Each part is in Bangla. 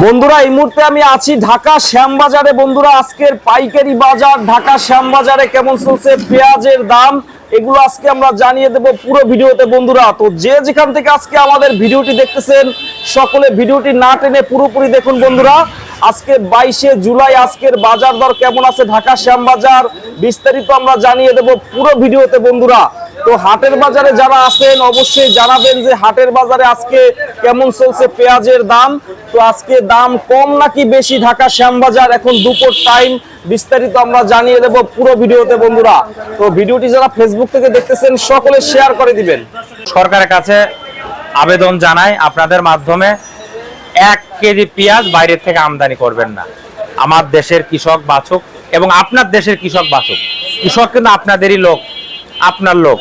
বন্ধুরা এই মুহূর্তে আমি আছি ঢাকা শ্যামবাজারে। বন্ধুরা আজকের পাইকারি বাজার ঢাকা শ্যামবাজারে কেমন চলছে, পেঁয়াজের দাম, এগুলো আজকে আমরা জানিয়ে দেব পুরো ভিডিওতে। বন্ধুরা তো যে যেখান থেকে আজকে আমাদের ভিডিওটি দেখতেছেন সকলে ভিডিওটি না টেনে পুরোপুরি দেখুন। বন্ধুরা আজকে 22শে জুলাই আজকের বাজার দর কেমন আছে ঢাকা শ্যামবাজার বিস্তারিত আমরা জানিয়ে দেব পুরো ভিডিওতে। বন্ধুরা তো হাটের বাজারে যারা আছেন অবশ্যই জানাবেন যে হাটের বাজারে আজকে কেমন চলছে পেঁয়াজের দাম। তো আজকে দাম কম নাকি বেশি ঢাকা শ্যামবাজার এখন দুপুর টাইম, বিস্তারিত আমরা জানিয়ে দেব পুরো ভিডিওতে। বন্ধুরা তো ভিডিওটি যারা ফেসবুক থেকে দেখতেছেন সকলে শেয়ার করে দিবেন। সরকারের কাছে আবেদন জানাই আপনাদের মাধ্যমে 1 কেজি পেঁয়াজ বাইরের থেকে আমদানি করবেন না। আমার দেশের কৃষক বাঁচুক এবং আপনার দেশের কৃষক বাঁচুক। কৃষক কিন্তু আপনাদেরই লোক, আপনার লোক।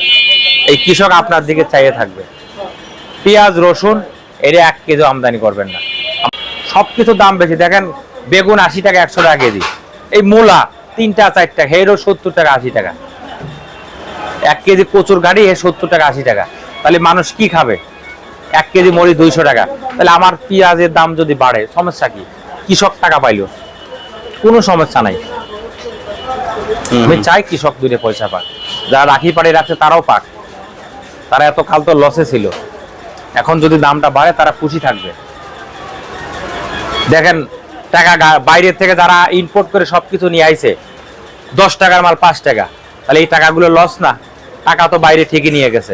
এই কৃষক আপনার দিকে চাইয়ে থাকবে। পেঁয়াজ রসুন এর 1 কেজি আমদানি করবেন না। সবকিছু দাম বেশি। দেখেন বেগুন 80 টাকা 100 টাকা কেজি, এই মূলা 3টা 4 টাকা, হেরো 70 টাকা 80 টাকা, 1 কেজি কচুর গাড়ি 70 টাকা 80 টাকা। তাহলে মানুষ কি খাবে? 1 কেজি মরিচ 200 টাকা। তাহলে আমার পেঁয়াজের দাম যদি বাড়ে সমস্যা কি? কৃষক টাকা পাইলো, কোনো সমস্যা নাই। আমি চাই কৃষক দুটো পয়সা পাক, যারা রাখি পাড়ে রাখছে তারাও পাক। তারা এত কাল তো লসে ছিল, এখন যদি দামটা বাড়ে তারা খুশি থাকবে। দেখেন টাকা বাইরের থেকে যারা ইম্পোর্ট করে সবকিছু নিয়ে আইছে, 10 টাকার মাল 5 টাকা, তাহলে এই টাকাগুলো লস না? টাকা তো বাইরে ঠিকই নিয়ে গেছে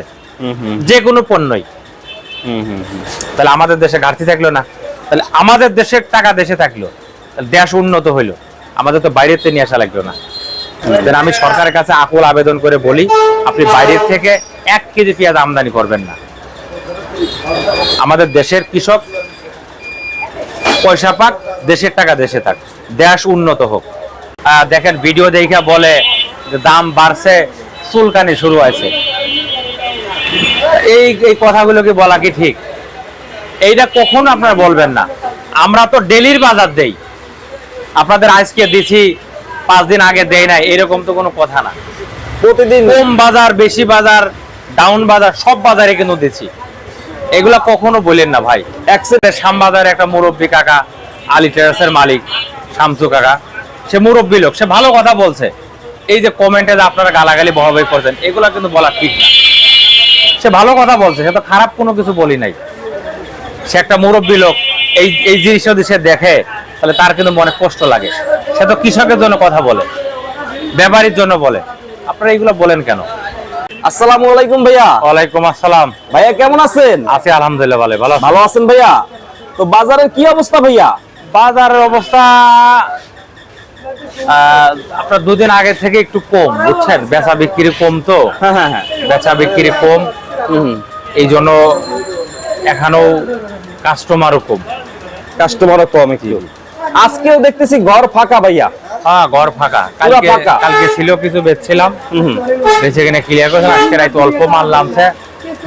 যে কোনো পণ্যই। তাহলে আমাদের দেশে ঘাটতি থাকলো না? তাহলে আমাদের দেশের টাকা দেশে থাকলো, তাহলে দেশ উন্নত হইলো। আমাদের তো বাইরের থেকে নিয়ে আসা লাগলো না। আমি সরকারের কাছে আকুল আবেদন করে বলি, আপনি বাইরের থেকে 1 কেজি পেঁয়াজ আমদানি করবেন না। আমাদের দেশের কৃষক পয়সা পাক, দেশের টাকা দেশে থাক, দেশ উন্নত হোক। দেখেন ভিডিও দেখে বলে যে দাম বাড়ছে, চুলকানি শুরু হয়েছে। এই কথাগুলো কি বলা কি ঠিক? এইটা কখনো আপনারা বলবেন না। আমরা তো ডেলির বাজার দেই, আপনাদের আজকে দিছি 5 দিন আগে দেই নাই এরকম তো কোনো কথা না। প্রতিদিন কম বাজার, বেশি বাজার, ডাউন বাজার, সব বাজারে কিন্তু দিছি। এগুলা কখনো বলেন না ভাই। শ্যামবাজারে একটা মুরব্বী কাকা, আলী টেরাসের মালিক শামসু কাকা, সে মুরব্বী লোক, সে ভালো কথা বলছে। এই যে কমেন্টে যে আপনারা গালাগালি বহাবহি করছেন, এগুলা কিন্তু বলা ঠিক না। সে ভালো কথা বলছে, সে তো খারাপ কোনো কিছু বলি নাই। সে একটা মুরব্বী লোক, এই জিনিস যদি সে দেখে তাহলে তার কিন্তু মনে কষ্ট লাগে। সে তো কৃষকের জন্য কথা বলে, ব্যাপারীর জন্য বলে। আপনারা এগুলো বলেন কেন? আসসালামু আলাইকুম ভাইয়া। ওয়ালাইকুম আসসালাম। ভাইয়া কেমন আছেন? আছি আলহামদুলিল্লাহ, ভালো। ভালো আছেন ভাইয়া? তো বাজারের কি অবস্থা ভাইয়া? বাজারের অবস্থা আপনার 2 দিন আগে থেকে একটু কম, বুঝছেন? বেচা বিক্রি কম তো। হ্যাঁ, বেচা বিক্রি কম, এই জন্য এখনো কাস্টমারও কম। কাস্টমারও কম একটু। আজকেও দেখতেছি ঘর ফাঁকা ভাইয়া। হ্যাঁ, ঘর ফাঁকা। কালকে ছিল কিছু বেচছিলাম, বেচে কিনে ক্লিয়ার করে আজকে রাইতে অল্প মাল নামছে।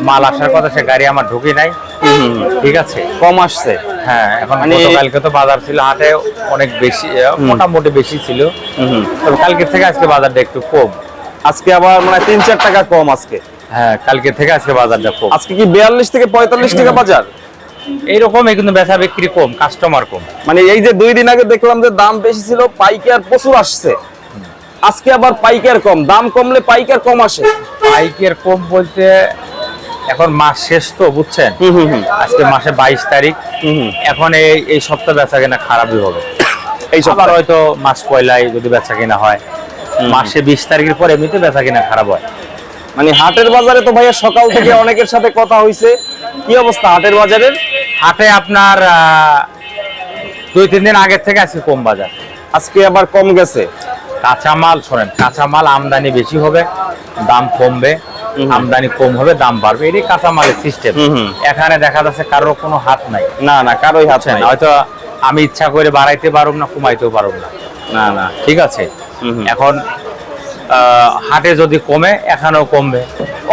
মাল আসার কথা, সে গাড়ি আমার ঢুকি নাই। ঠিক আছে, কম আসছে। হ্যাঁ, এখন কালকে তো বাজার ছিল হাটে অনেক বেশি, মোটামুটি বেশি ছিল। তবে কালকের থেকে আজকে বাজারটা একটু কম। আজকে আবার মানে 3-4 টাকা কম আজকে। হ্যাঁ, কালকের থেকে আজকে বাজারটা কম। আজকে কি 42 থেকে 45 টাকা বাজার এইরকমই, কিন্তু বেচা বিক্রি কম, কাস্টমার কম। মানে এই যে 2 দিন আগে দেখলাম যে দাম বেশি ছিল, পাইকার প্রচুর আসছে। আজকে আবার পাইকার কম, দাম কমলে পাইকার কম আসে। পাইকার কম বলতে এখন মাস শেষ তো, বুঝছেন? আজকে মাসে 22 তারিখ। এখন এই সপ্তাহ বেচা কিনা খারাপই হবে। এই সপ্তাহ হয়তো মাস পয়লাই যদি বেচা কিনা হয়, মাসে 20 তারিখের পর এমনিতে বেচা কিনা খারাপ হয়। মানে হাটের বাজারে তো ভাইয়া সকাল থেকে অনেকের সাথে কথা হইছে, কি অবস্থা হাটের বাজারের? হাটে আপনার 2-3 দিন আগের থেকে আজকে কম বাজার। আজকে আবার কম গেছে। কাঁচামাল শোনেন, কাঁচামাল আমদানি বেশি হবে, দাম কমবে। আমদানি কম হবে, দাম বাড়বে। এটাই কাঁচামালের সিস্টেম। এখানে দেখা যাচ্ছে কারোর কোনো হাত নাই। না, কারোই হাত নাই। হয়তো আমি ইচ্ছা করে বাড়াইতে পারব না, কমাইতেও পারব না। না, ঠিক আছে। এখন হাটে যদি কমে এখানেও কমবে,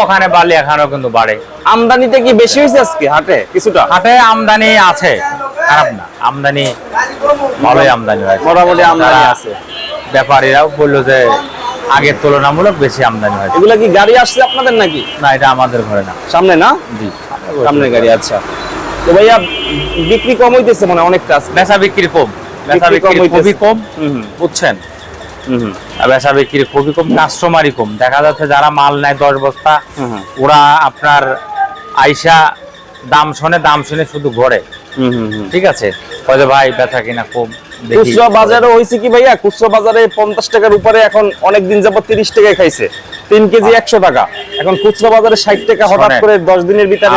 ওখানে বাড়লে এখানেও কিন্তু বাড়ে। আমদানিতে কি বেশি হয়েছে আজকে হাটে? কিছুটা হাটে আমদানি আছে, খারাপ না। আমদানি ভালোই আমদানি হয়, মোটামুটি আমদানি আছে। ব্যাপারীরাও বললো যে আগের তুলনামূলক বেশি আমদানি হয়। এগুলা কি গাড়ি আসছে আপনাদের নাকি? না, এটা আমাদের ঘরে না, সামনে না? জি, সামনে গাড়ি। আচ্ছা, তো ভাইয়া বিক্রি কম হইতেছে মানে অনেকটা বেচা বিক্রি কম, বেচা বিক্রি খুবই কম, বুঝছেন। বেচা বিক্রি খুবই কম, কাস্টমারই কম। দেখা যাচ্ছে যারা মাল নেয় 10 বস্তা, ওরা আপনার আইসা দাম শুনে শুধু ঘরে, ঠিক আছে, কয়ে ভাই বেচা কিনা কম। খুচরা বাজারে হইছে কি ভাইয়া, খুচরা বাজারে 50 টাকার উপরে এখন অনেক দিন যাবত 30 টাকায় খাইছে, 3 কেজি 100 টাকা। এখন খুচরা বাজারে 60 টাকা হঠাৎ করে 10 দিনের ভিতরে।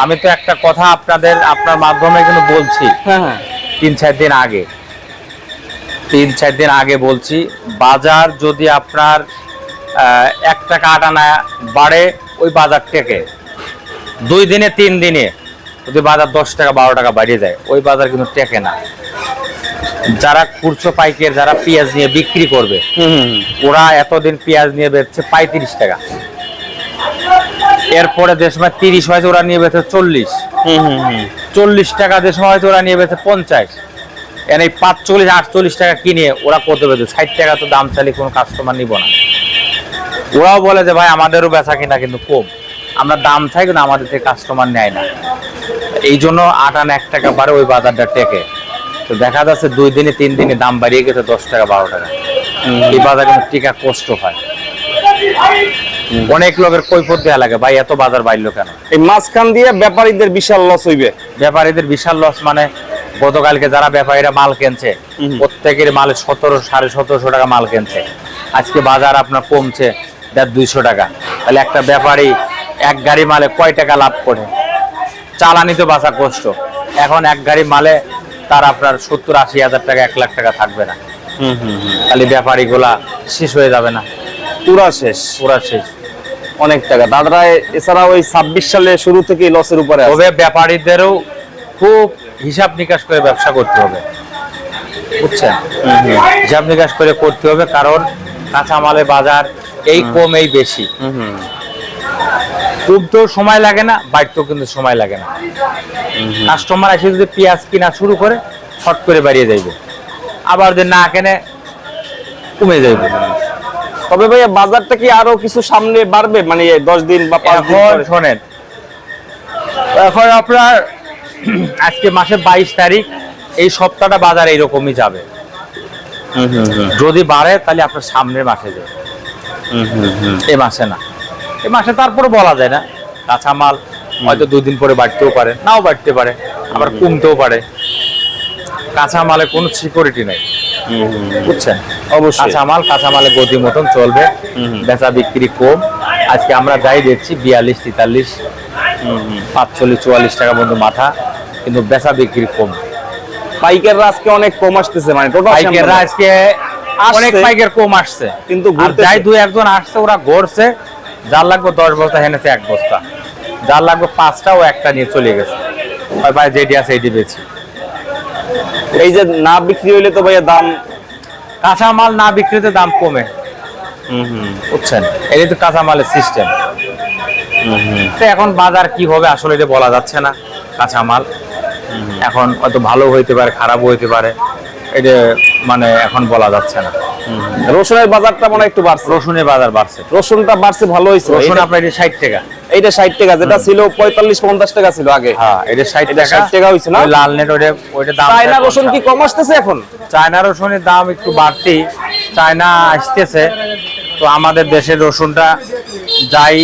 আমি তো একটা কথা আপনার মাধ্যমে কিন্তু বলছি, 3-4 দিন আগে বলছি, বাজার যদি আপনার 1 টাকা আটা না বাড়ে, ওই বাজার থেকে 2 দিনে 3 দিনে যদি বাজার 10 টাকা 12 টাকা বাড়িয়ে যায়, ওই বাজার কিন্তু টেকে না। যারা খুচরো পাইকার, যারা পেঁয়াজ নিয়ে বিক্রি করবে, ওরা এতদিন পেঁয়াজ নিয়ে বেচছে 35 টাকা, এরপরে যে সময় 30 হয়েছে ওরা নিয়ে বেচে 40 টাকা, যে সময় হয়েছে ওরা নিয়ে বেচে 50। এনে 45-48 টাকা কিনে ওরা কত বেচে? 60 টাকা তো দাম চালি কোনো কাস্টমার নিব না। ওরাও বলে যে ভাই আমাদেরও বেচা কিনা কিন্তু কম, আমরা দাম চাই কিন্তু আমাদের থেকে কাস্টমার নেয় না। এই জন্য আটা 1 টাকা বাড়ে, ওই বাজারটা টেকে। তো দেখা যাচ্ছে 2 দিনে 3 দিনে দাম বাড়িয়ে গেছে 10 টাকা 12 টাকা। এই বাজার কিন্তু টিকা কষ্ট হয়। অনেক লোকের কৈফত দেয়া লাগে, ভাই এত বাজার বাড়লো কেন? এই মাঝখান দিয়ে ব্যাপারীদের বিশাল লস হইবে। ব্যাপারীদের বিশাল লস মানে গতকালকে যারা ব্যাপারীরা মাল কিনছে, প্রত্যেকের মালে 1700-1750 টাকা মাল কিনছে। আজকে বাজার আপনার কমছে 150-200 টাকা। তাহলে একটা ব্যাপারী 1 গাড়ি মালে কয় টাকা লাভ করে? চালানি তো বাঁচা কষ্ট। এখন 1 গাড়ি মালে তার আপনার 70-80 হাজার টাকা, 1 লাখ টাকা থাকবে না। খালি ব্যাপারী গুলা শেষ হয়ে যাবে না? পুরা শেষ। অনেক টাকা দাদরা। এছাড়া ওই 26 সালে শুরু থেকে লসের উপরে আছে। তবে ব্যাপারীদেরও খুব হিসাব নিকাশ করে ব্যবসা করতে হবে, বুঝছেন? হিসাব নিকাশ করে করতে হবে, কারণ কাঁচামালের বাজার এই কম এই বেশি। খুবতেও সময় লাগে না, বাড়তেও কিন্তু সময় লাগে না। কাস্টমার এসে যদি পেঁয়াজ কিনা শুরু করে, শর্ট করে বাড়িয়ে যাইবে, আবার যদি না কেনে কমে যাইবে। তবে ভাইয়া বাজারটা কি আরো কিছু সামনে বাড়বে, মানে 10 দিন বা 5 দিন পরে? শোনেন, এখন আপনার আজকে মাসের 22 তারিখ, এই সপ্তাহটা বাজার এইরকমই যাবে। যদি বাড়ে তাহলে আপনার সামনের মাসে যাবে, এই মাসে না। এই মাসে তারপরে বলা যায় না, কাঁচামাল হয়তো 2 দিন পরে বাড়তেও পারে, নাও বাড়তে পারে, আবার কমতেও পারে। কাঁচামালে কোনো সিকিউরিটি নাই, বুঝছেন? অবশ্যই কাঁচামালে গতি মতন চলবে, বেচা বিক্রি কম। আজকে আমরা যাই দেখছি 42-43, 45-44 টাকা পর্যন্ত মাথা, কিন্তু বেচা বিক্রি কম। পাইকাররা আজকে অনেক কম আসতেছে, মানে টোটাল পাইকাররা আজকে অনেক পাইকার কম আসছে, কিন্তু যাই 2-1 আসছে, ওরা ঘুরছে, যার লাগবে 10 বস্তা হেনেছে 1 বস্তা, যার লাগবে 5টা ও 1টা নিয়ে চলে গেছে। ভাই যেটি আছে এইটি বেশি। এই যে না বিক্রি হইলে তো ভাইয়া দাম, কাঁচামাল না বিক্রিতে দাম কমে, বুঝছেন? এই তো কাঁচামালের সিস্টেম। তো এখন বাজার কি হবে আসলে এটা বলা যাচ্ছে না। কাঁচামাল এখন হয়তো ভালো হইতে পারে, খারাপও হইতে পারে, এটা মানে এখন বলা যাচ্ছে না। রসুনের বাজারটা মনে একটু বাড়ছে। রসুনের বাজার বাড়ছে, রসুনটা বাড়ছে, ভালো হয়েছে। রসুন আপনার 60 টাকা, এইটা 60 টাকা, যেটা ছিল 45-50 টাকা ছিল আগে। হ্যাঁ, এটা 60 টাকা হইছে না? লাল নেট ওইটা দাম। চায়না রসুন কি কম আসতেছে এখন? চায়না রসুনের দাম একটু বাড়তি, চায়না আসতেছে। তো আমাদের দেশের রসুনটা যাই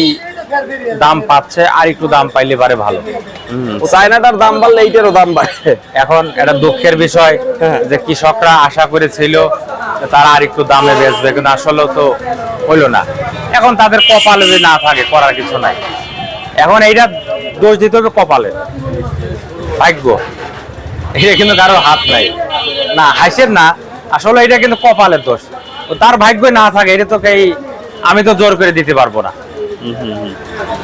দাম পাচ্ছে, আর একটু দাম পাইলে পারে ভালো। চায়নাটার দাম বাড়লে এইটারও দাম বাড়ে। এখন এটা দুঃখের বিষয় যে কৃষকরা আশা করেছিল তারা আর একটু দামে বেচবে, কিন্তু আসলে তো হইলো না। এখন তাদের কপালে যদি না থাকে, করার কিছু নাই। এখন এইটা দোষ দিতে হবে কপালে, ভাগ্য, এটা কিন্তু কারো হাত নাই। না হাসের না, আসলে এটা কিন্তু কপালের দোষ। তার ভাগ্য না থাকে, এটা তো আমি তো জোর করে দিতে পারবো না।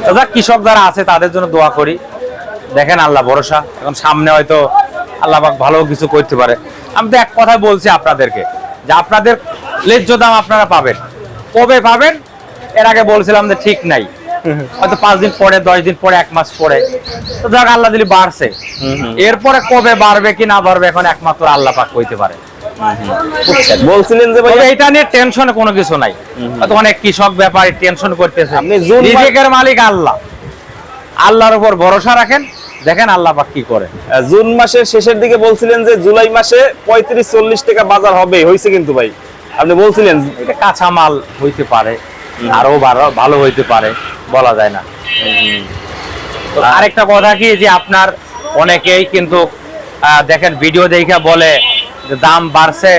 দাদা কৃষক যারা আছে তাদের জন্য দোয়া করি, দেখেন আল্লাহ ভরসা। এখন সামনে হয়তো আল্লাহ পাক ভালো কিছু করতে পারে। আমি তো এক কথাই বলছি আপনাদেরকে, যে আপনাদের ন্যায্য দাম আপনারা পাবেন। কবে পাবেন এর আগে বলছিলাম যে ঠিক নাই, হয়তো 5 দিন পরে, 10 দিন পরে, 1 মাস পরে। তো যাক আল্লাহ দিলি বাড়ছে, এরপরে কবে বাড়বে কি না বাড়বে এখন একমাত্র আল্লাহ পাক কইতে পারে। বলছিলেন যে ভাই এটা নিয়ে টেনশনে কোনো কিছু নাই। হয়তো অনেক কৃষক ব্যাপারী টেনশন করতেছে, রিজিকের মালিক আল্লাহ, আল্লাহর উপর ভরসা রাখেন, দেখেন আল্লাহ পাক কি করে। জুন মাসের শেষের দিকে বলছিলেন যে জুলাই মাসে 35-40 টাকা বাজার হবে, হয়েছে কিন্তু ভাই আপনি বলছিলেন। এটা কাঁচা মাল হইতে পারে, আরো ভালো হইতে পারে, বলা যায় না। তো আরেকটা কথা কি যে আপনার অনেকেই কিন্তু দেখেন ভিডিও দেখে বলে যে দাম বাড়ছে,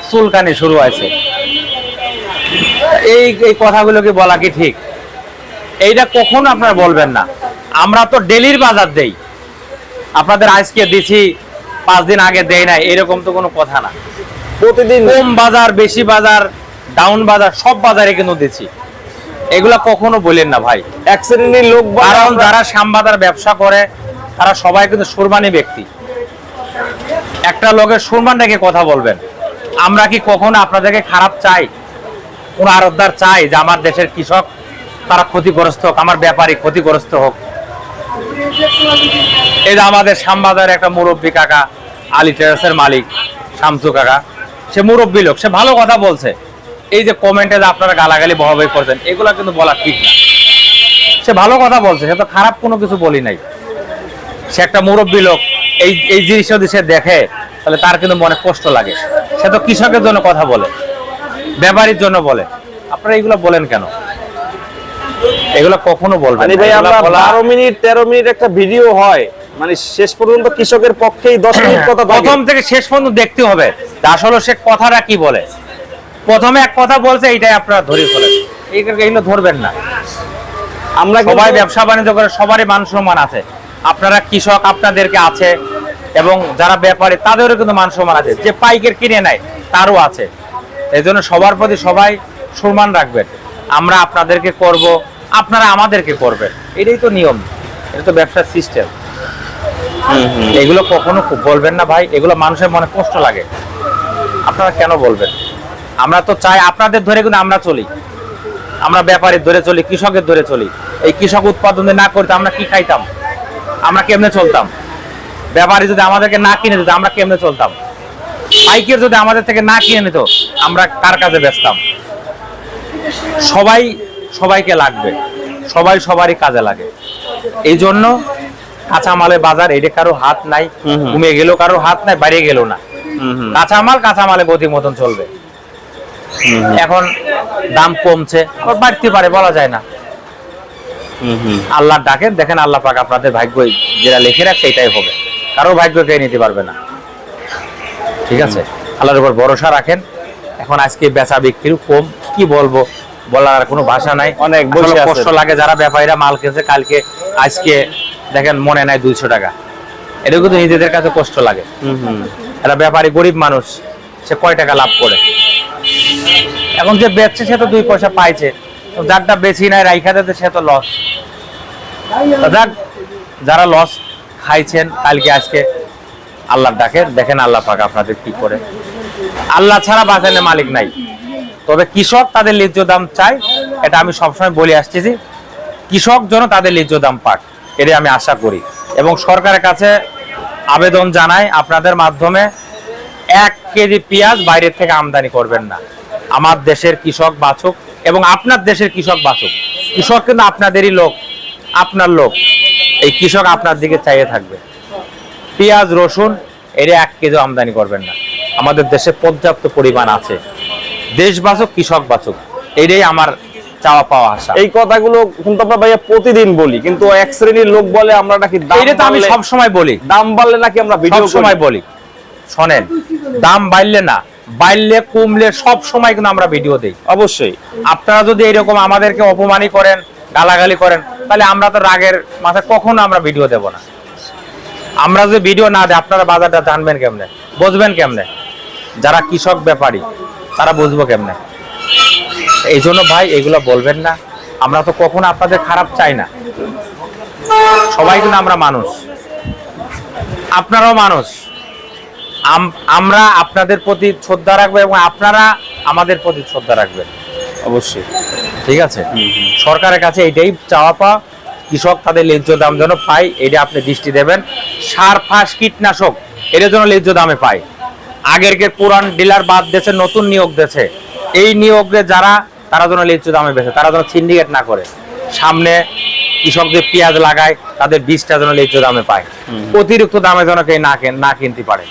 চুলকানি শুরু হয়েছে। এই কথাগুলো কি বলা কি ঠিক? এইটা কখনো আপনারা বলবেন না। আমরা তো ডেলির বাজার দেই, আপনাদের আজকে দিছি 5 দিন আগে দেই না, এরকম তো কোনো কথা না। প্রতিদিন কম বাজার, বেশি বাজার, ডাউন বাজার, সব বাজারে কিন্তু দিচ্ছি। এগুলা কখনো বলেন না ভাই। এক শ্রেণীর লোক, কারণ যারা শ্যামবাজার ব্যবসা করে তারা সবাই কিন্তু সুরমানি ব্যক্তি। একটা লোকের সুরমান রেখে কথা বলবেন। আমরা কি কখনো আপনাদেরকে খারাপ চাই? কোন আরতদার চাই যে আমার দেশের কৃষক তারা ক্ষতিগ্রস্ত হোক, আমার ব্যাপারী ক্ষতিগ্রস্ত হোক? এই যে আমাদের শ্যামবাজার একটা মুরব্বী কাকা, আলী ট্রেডার্সের মালিক শামসু কাকা, সে মুরব্বী লোক, সে ভালো কথা বলছে। এই যে কমেন্টে যে আপনারা গালাগালি বহাবহি করছেন, এগুলা কিন্তু বলা ঠিক না। সে ভালো কথা বলছে, সে তো খারাপ কোনো কিছু বলি নাই। সে একটা মুরব্বী লোক, এই জিনিস যদি সে দেখে তাহলে তার কিন্তু মনে কষ্ট লাগে। সে তো কৃষকের জন্য কথা বলে, ব্যাপারীর জন্য বলে। আপনারা এগুলো বলেন কেন? এগুলো কখনো বলবেন না। ভাই এগুলা আমরা বলা- 12 মিনিট 13 মিনিট একটা ভিডিও হয়, মানে শেষ পর্যন্ত কৃষকের পক্ষেই 10 মিনিট কথা থাকে। প্রথম থেকে শেষ পর্যন্ত দেখতে হবে যে আসলে সে কথাটা কি বলে। প্রথমে এক কথা বলছে, এইটাই আপনারা ধরে ফেলেন। এইগুলো ধরবেন না। আমরা সবাই কিন্তু- ব্যবসা বাণিজ্য করে, সবারই মান সম্মান আছে। আপনারা কৃষক, আপনাদেরকে আছে, এবং যারা ব্যাপারী তাদেরও কিন্তু মান সম্মান আছে। যে পাইকারি কিনে নেয় তারও আছে। এই জন্য সবার প্রতি সবাই সম্মান রাখবেন। আমরা আপনাদেরকে করব, আপনারা আমাদেরকে করবেন, এটাই তো নিয়ম, এটা তো ব্যবসার সিস্টেম। এগুলো কখনো বলবেন না ভাই, এগুলো মানুষের মনে কষ্ট লাগে। আপনারা কেন বলবেন? আমরা তো চাই আপনাদের ধরে কিন্তু আমরা চলি, আমরা ব্যাপারীর ধরে চলি, কৃষকের ধরে চলি। এই কৃষক উৎপাদন না করতে আমরা কি খাইতাম? আমরা কেমনে চলতাম? ব্যাপারী যদি আমাদেরকে না কিনে দিত আমরা কেমনে চলতাম? পাইকার যদি আমাদের থেকে না কিনে নিত আমরা কার কাছে বেচতাম? সবাই সবাইকে লাগবে, সবাই সবারই কাজে লাগে। এই জন্য কাঁচামালের বাজার, এটা কারো হাত নাই, কমে গেলেও কারো হাত নাই, বাড়িয়ে গেল না। কাঁচামালে গতি মতন চলবে। এখন দাম কমছে, আবার বাড়তে পারে, বলা যায় না। আল্লাহ ডাকেন, দেখেন আল্লাহ পাক আপনাদের ভাগ্য যেটা লিখে রাখছে এটাই হবে। কারো ভাগ্য কে নিতে পারবে না। ঠিক আছে, আল্লাহর উপর ভরসা রাখেন। এখন আজকে বেচা বিক্রি কম, কি বলবো, বলার আর কোনো ভাষা নাই। অনেক আসলে কষ্ট লাগে যারা ব্যাপারীরা মাল কিনছে কালকে, আজকে দেখেন মনে নাই 200 টাকা। এটা কিন্তু নিজেদের কাছে কষ্ট লাগে। এরা ব্যাপারী গরিব মানুষ, সে কয় টাকা লাভ করে? এখন যে বেচছে সে তো 2 পয়সা পাইছে, যারটা বেশি নাই রাইখা দিতে সে তো লস। যারা লস খাইছেন কালকে আজকে আল্লাহর ডাকে, দেখেন আল্লাহ পাক আপনাদের কি করে। আল্লাহ ছাড়া বাঁচানোর মালিক নাই। তবে কৃষক তাদের ন্যায্য দাম চাই, এটা আমি সবসময় বলে আসতেছি। কৃষক যেন তাদের ন্যায্য দাম পাক, এটাই আমি আশা করি। এবং সরকারের কাছে আবেদন জানাই আপনাদের মাধ্যমে, 1 কেজি পেঁয়াজ বাইরের থেকে আমদানি করবেন না। আমার দেশের কৃষক বাঁচুক এবং আপনার দেশের কৃষক বাঁচুক। কৃষক কিন্তু আপনাদেরই লোক, আপনার লোক। এই কৃষক আপনার দিকে চাইয়ে থাকবে। পেঁয়াজ, রসুন এর 1 কেজি আমদানি করবেন না। আমাদের দেশে পর্যাপ্ত পরিমাণ আছে। দেশ বাঁচুক, কৃষক বাঁচুক, এটাই আমার চাওয়া পাওয়া আশা। এই কথাগুলো কিন্তু আমরা ভাইয়া প্রতিদিন বলি, কিন্তু এক শ্রেণীর লোক বলে আমরা নাকি এটা তো আমি সব সময় বলি, দাম বাড়লে নাকি আমরা ভিডিও সব সময় বলি। শোনেন, দাম বাড়লে না, বাড়লে কমলে সব সময় কিন্তু আমরা ভিডিও দেই। অবশ্যই আপনারা যদি এরকম আমাদেরকে অপমানই করেন, গালাগালি করেন, তাহলে আমরা তো রাগের মাথায় কখনো আমরা ভিডিও দেব না। আমরা যদি ভিডিও না দেয় আপনারা বাজারটা জানবেন কেমনে, বুঝবেন কেমনে? যারা কৃষক ব্যাপারী তারা বুঝবো কেমনে? এই জন্য ভাই এগুলো বলবেন না। আমরা তো কখনো আপনাদের খারাপ চাই না। সবাই কিন্তু আমরা মানুষ, আপনারাও মানুষ। আমরা আপনাদের প্রতি শ্রদ্ধা রাখবো এবং আপনারা আমাদের প্রতি শ্রদ্ধা রাখবেন। অবশ্যই, ঠিক আছে। সরকারের কাছে এটাই চাওয়া পাওয়া, কৃষক তাদের ন্যায্য দাম যেন পায়, এটা আপনি দৃষ্টি দেবেন। সার, ফাঁস, কীটনাশক এর জন্য ন্যায্য দামে পায়। আগের পুরান ডিলার বাদ দিয়েছে, নতুন নিয়োগ দিয়েছে। এই নিয়োগে যারা, তারা যেন ন্যায্য দামে বেচে, তারা যেন সিন্ডিকেট না করে। সামনে কৃষকদের পেঁয়াজ লাগায় তাদের বীজটা যেন ন্যায্য দামে পায়, অতিরিক্ত দামে যেন কেউ না কিনতে পারে,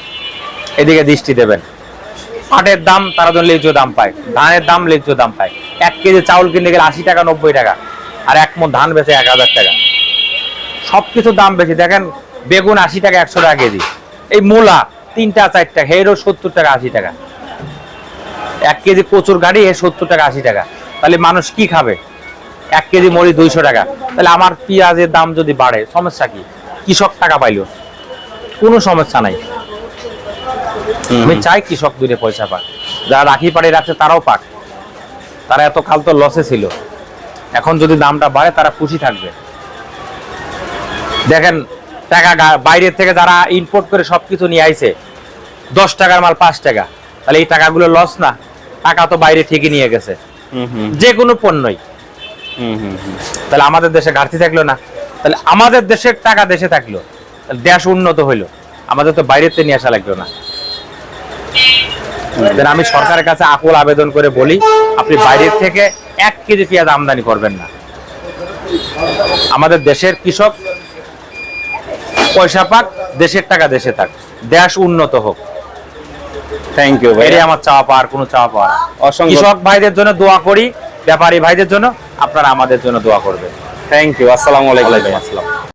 এদিকে দৃষ্টি দেবেন। পাটের দাম তারা যেন ন্যায্য দাম পায়, ধানের দাম ন্যায্য দাম পায়। 1 কেজি চাউল কিনতে গেলে 80 টাকা 90 টাকা, আর 1 মণ ধান বেচে 1000 টাকা। সবকিছুর দাম বেশি। দেখেন বেগুন 80 টাকা 100 টাকা কেজি, এই মূলা 3টা 4টা হেরো 70 টাকা 80 টাকা, 1 কেজি কচুর গাড়ি 70 টাকা 80 টাকা। তাহলে মানুষ কি খাবে? 1 কেজি মরিচ 200 টাকা। তাহলে আমার পেঁয়াজের দাম যদি বাড়ে সমস্যা কি? কৃষক টাকা পাইলো, কোনো সমস্যা নাই। আমি চাই কৃষক দূরে পয়সা পাক, যারা রাখি পাড়ে রাখছে তারাও পাক। তারা এত কাল তো লসে ছিল, এখন যদি দামটা বাড়ে তারা খুশি থাকবে। দেখেন টাকা বাইরের থেকে যারা ইম্পোর্ট করে সবকিছু নিয়ে আইছে, 10 টাকার মাল 5 টাকা, তাহলে এই টাকাগুলো লস না? টাকা তো বাইরে ঠিকই নিয়ে গেছে, যে কোনো পণ্যই। তাহলে আমাদের দেশে ঘাটতি থাকলো না? তাহলে আমাদের দেশের টাকা দেশে থাকলো, দেশ উন্নত হইলো, আমাদের তো বাইরেতে নিয়ে আসা লাগলো না। আমি সরকারের কাছে আকুল আবেদন করে বলি, আপনি বাইরের থেকে 1 কেজি পেঁয়াজ আমদানি করবেন না। আমাদের দেশের কৃষক পয়সা পাক, দেশের টাকা দেশে থাক, দেশ উন্নত হোক। থ্যাংক ইউ ভাই, এটাই আমার চাওয়া পাওয়ার, কোনো চাওয়া পাওয়া না। কৃষক ভাইদের জন্য দোয়া করি, ব্যাপারী ভাইদের জন্য, আপনারা আমাদের জন্য দোয়া করবেন। থ্যাংক ইউ, আসসালামু আলাইকুম। ওয়ালাইকুম আসসালাম।